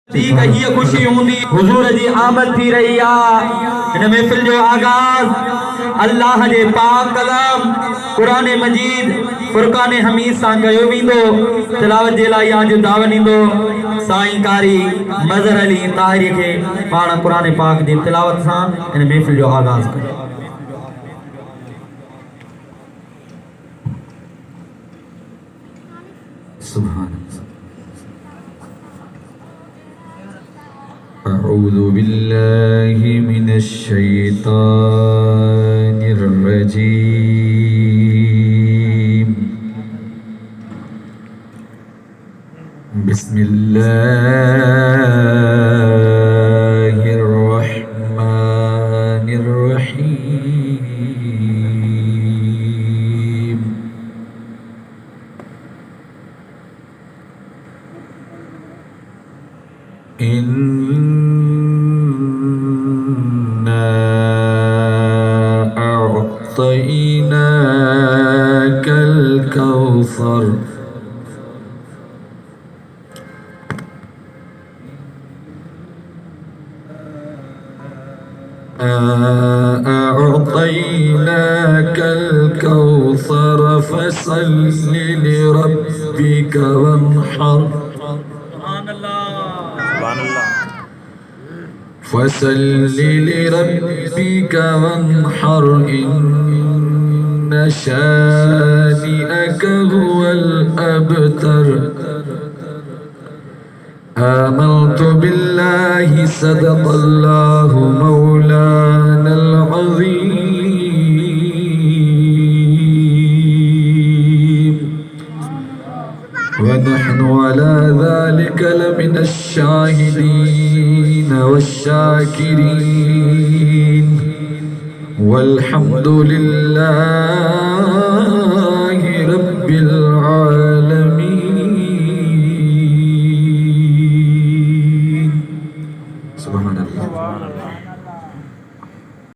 ठीक है, ये खुशी होंदी हुजूर जी आमद थी रही आ। इन महफिल जो आगाज अल्लाह जे पाक कलाम कुरान मजीद फुरकान हमीद सां कयो वेंदो। तलावत जे लाइ आज दावत ईंदो साईं कारी मज़हर अली taheri खे पाण कुरान पाक जी तिलावत सां इन महफिल जो आगाज कयो। सुभान أعوذ بالله من الشيطان الرجيم بسم الله الرحمن الرحيم أعطيناك الكوثر أعطيناك الكوثر فصل لربك وانحر فصل لربك وانحر إن شانئك هو الأبتر آمنت بالله صدق الله مولانا العظيم ونحن على ذلك لمن الشاهدين والشاكرين والحمد لله رب العالمين. سبحان الله.